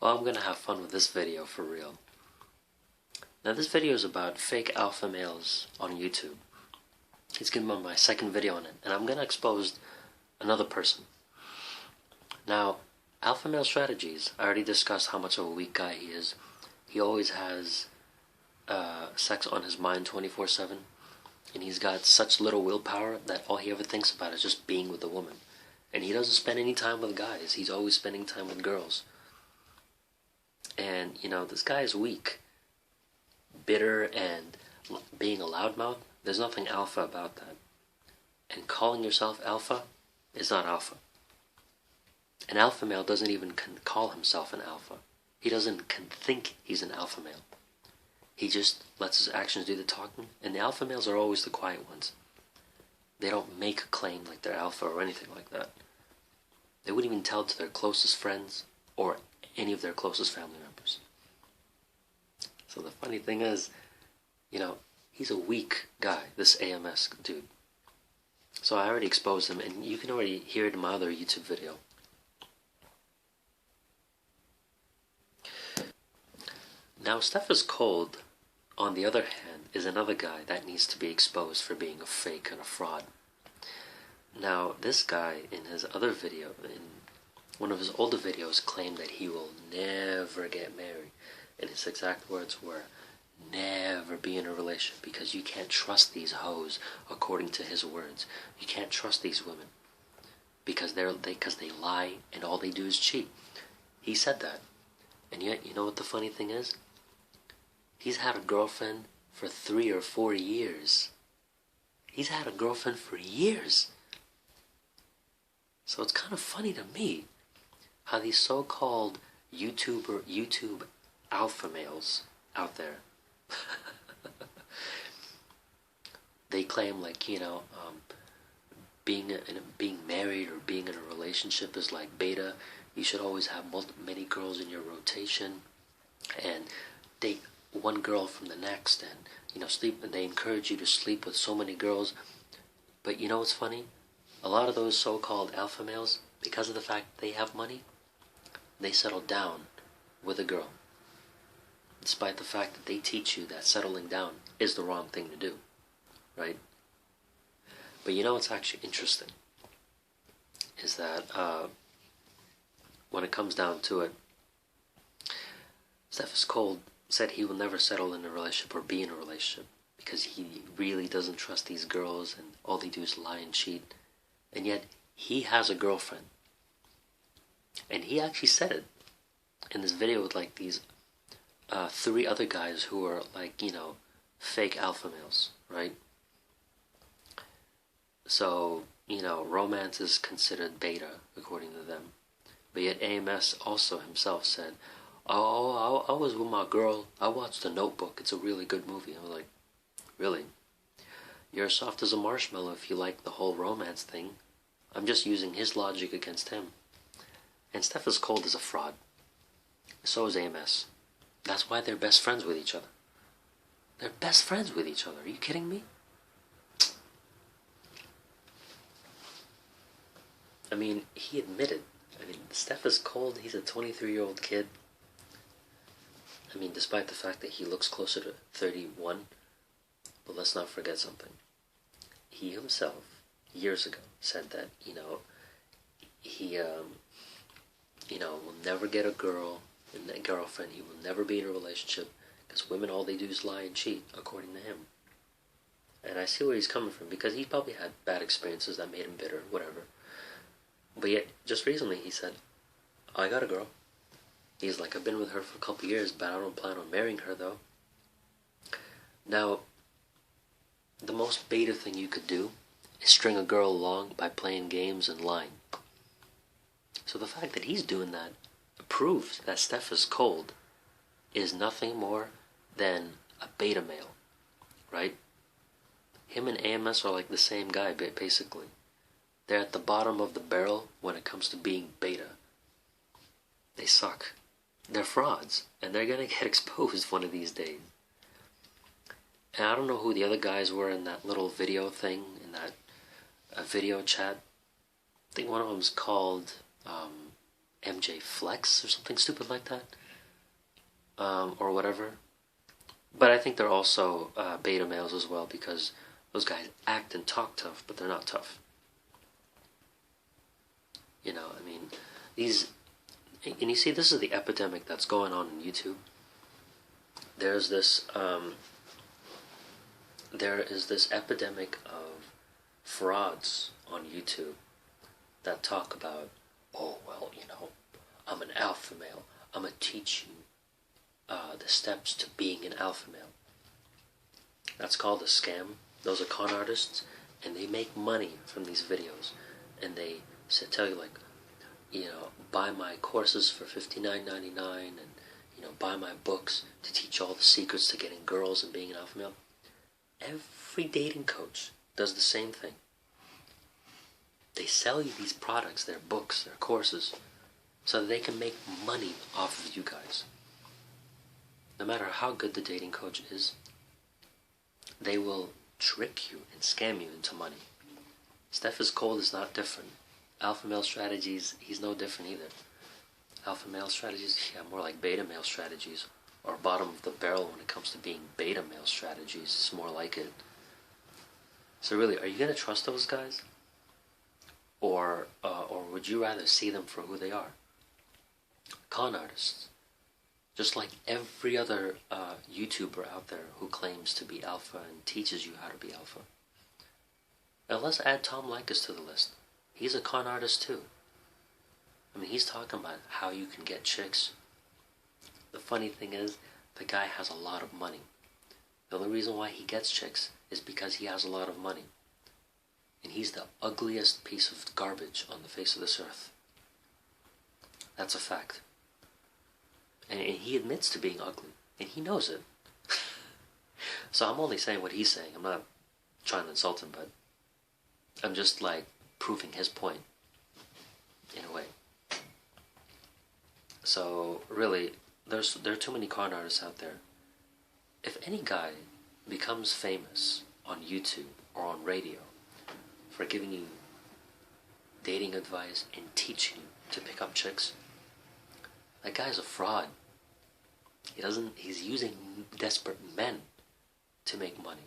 Well, I'm gonna have fun with this video for real. Now this video is about fake alpha males on YouTube. It's gonna be my second video on it, and I'm gonna expose another person. Now, alpha male strategies, I already discussed how much of a weak guy he is. He always has sex on his mind 24/7, and he's got such little willpower that all he ever thinks about is just being with a woman. And he doesn't spend any time with guys, he's always spending time with girls. And, this guy is weak, bitter, and being a loudmouth. There's nothing alpha about that. And calling yourself alpha is not alpha. An alpha male doesn't even call himself an alpha. He doesn't think he's an alpha male. He just lets his actions do the talking. And the alpha males are always the quiet ones. They don't make a claim like they're alpha or anything like that. They wouldn't even tell to their closest friends or any of their closest family members. So the funny thing is, he's a weak guy, this AMS dude. So I already exposed him, and you can already hear it in my other YouTube video. Now, Steph is Cold, on the other hand, is another guy that needs to be exposed for being a fake and a fraud. Now, this guy, in his other video, in one of his older videos, claimed that he will never get married. And his exact words were, never be in a relationship because you can't trust these hoes, according to his words. You can't trust these women because they lie and all they do is cheat. He said that. And yet, you know what the funny thing is? He's had a girlfriend for 3 or 4 years. He's had a girlfriend for years. So it's kind of funny to me how these so-called YouTube alpha males out there, they claim being married or being in a relationship is like beta. You should always have many girls in your rotation and date one girl from the next, and sleep. And they encourage you to sleep with so many girls. But you know what's funny? A lot of those so-called alpha males, because of the fact they have money, they settle down with a girl, despite the fact that they teach you that settling down is the wrong thing to do, right? But what's actually interesting is that when it comes down to it, Steph is Cold said he will never settle in a relationship or be in a relationship because he really doesn't trust these girls and all they do is lie and cheat. And yet he has a girlfriend. And he actually said it in this video with these 3 other guys who are fake alpha males, right? So, romance is considered beta according to them. But yet AMS also himself said, oh, I was with my girl. I watched The Notebook. It's a really good movie. I was like, really? You're soft as a marshmallow if you like the whole romance thing. I'm just using his logic against him. And Steph is Cold as a fraud. So is AMS. That's why they're best friends with each other. They're best friends with each other. Are you kidding me? I mean, he admitted. Steph is Cold. He's a 23-year-old kid. Despite the fact that he looks closer to 31. But let's not forget something. He himself, years ago, said that, he will never get a girlfriend. He will never be in a relationship because women, all they do is lie and cheat, according to him. And I see where he's coming from because he probably had bad experiences that made him bitter, whatever. But yet, just recently, he said, I got a girl. He's like, I've been with her for a couple years, but I don't plan on marrying her, though. Now, the most beta thing you could do is string a girl along by playing games and lying. So the fact that he's doing that proves that Steph is Cold is nothing more than a beta male, right? Him and AMS are like the same guy, basically. They're at the bottom of the barrel when it comes to being beta. They suck. They're frauds, and they're gonna get exposed one of these days. And I don't know who the other guys were in that little video thing, in that video chat. I think one of them's called MJ Flex or something stupid like that, or whatever. But I think they're also beta males as well, because those guys act and talk tough, but they're not tough. You know, I mean, these, and you see, this is the epidemic that's going on in YouTube. There is this epidemic of frauds on YouTube that talk about, oh, well, you know, I'm an alpha male. I'm going to teach you the steps to being an alpha male. That's called a scam. Those are con artists, and they make money from these videos. And they tell you, like, you know, buy my courses for $59.99, and, you know, buy my books to teach all the secrets to getting girls and being an alpha male. Every dating coach does the same thing. They sell you these products, their books, their courses, so that they can make money off of you guys. No matter how good the dating coach is, they will trick you and scam you into money. Steph is Cold is not different. Alpha male strategies, he's no different either. Alpha male strategies, yeah, more like beta male strategies, or bottom of the barrel when it comes to being beta male strategies. It's more like it. So really, are you going to trust those guys? Or would you rather see them for who they are? Con artists. Just like every other YouTuber out there who claims to be alpha and teaches you how to be alpha. Now let's add Tom Likas to the list. He's a con artist too. I mean, he's talking about how you can get chicks. The funny thing is, the guy has a lot of money. The only reason why he gets chicks is because he has a lot of money. And he's the ugliest piece of garbage on the face of this earth. That's a fact. And he admits to being ugly. And he knows it. So I'm only saying what he's saying. I'm not trying to insult him, but I'm just like proving his point. In a way. So really, there are too many con artists out there. If any guy becomes famous on YouTube or on radio for giving you dating advice and teaching you to pick up chicks, that guy's a fraud. He's using desperate men to make money.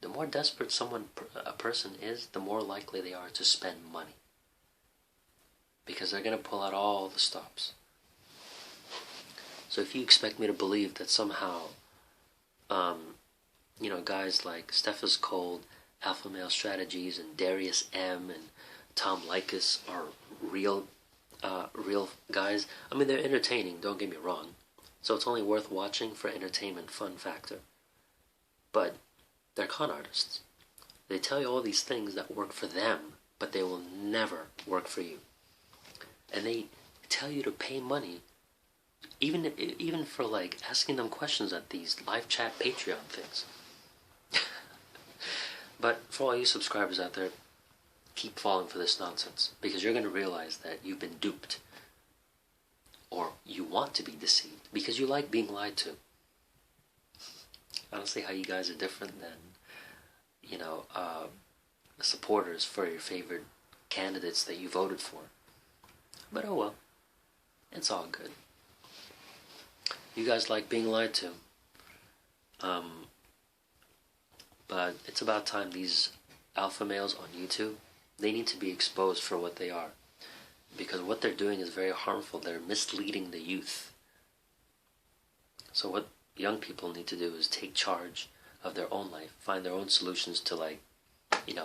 The more desperate a person is, the more likely they are to spend money. Because they're going to pull out all the stops. So if you expect me to believe that somehow, guys like Steph is Cold, Alpha Male Strategies, and Darius M. and Tom Likas are real guys. I mean, they're entertaining, don't get me wrong. So it's only worth watching for entertainment, fun factor. But they're con artists. They tell you all these things that work for them, but they will never work for you. And they tell you to pay money, even for like asking them questions at these live chat Patreon things. But for all you subscribers out there, keep falling for this nonsense, because you're going to realize that you've been duped, or you want to be deceived because you like being lied to. I don't see how you guys are different than, supporters for your favorite candidates that you voted for. But oh well, it's all good. You guys like being lied to. But it's about time these alpha males on YouTube, they need to be exposed for what they are. Because what they're doing is very harmful. They're misleading the youth. So what young people need to do is take charge of their own life, find their own solutions to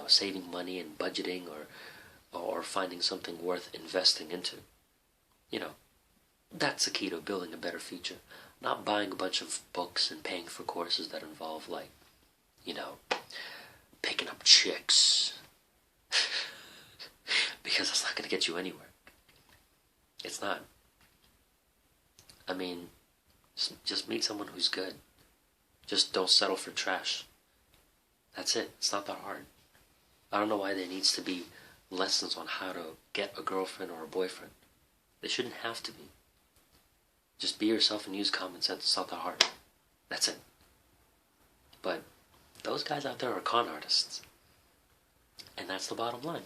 saving money and budgeting, or finding something worth investing into. That's the key to building a better future. Not buying a bunch of books and paying for courses that involve picking up chicks. Because it's not going to get you anywhere. It's not. I mean, just meet someone who's good. Just don't settle for trash. That's it. It's not that hard. I don't know why there needs to be lessons on how to get a girlfriend or a boyfriend. They shouldn't have to be. Just be yourself and use common sense. It's not that hard. That's it. But those guys out there are con artists. And that's the bottom line.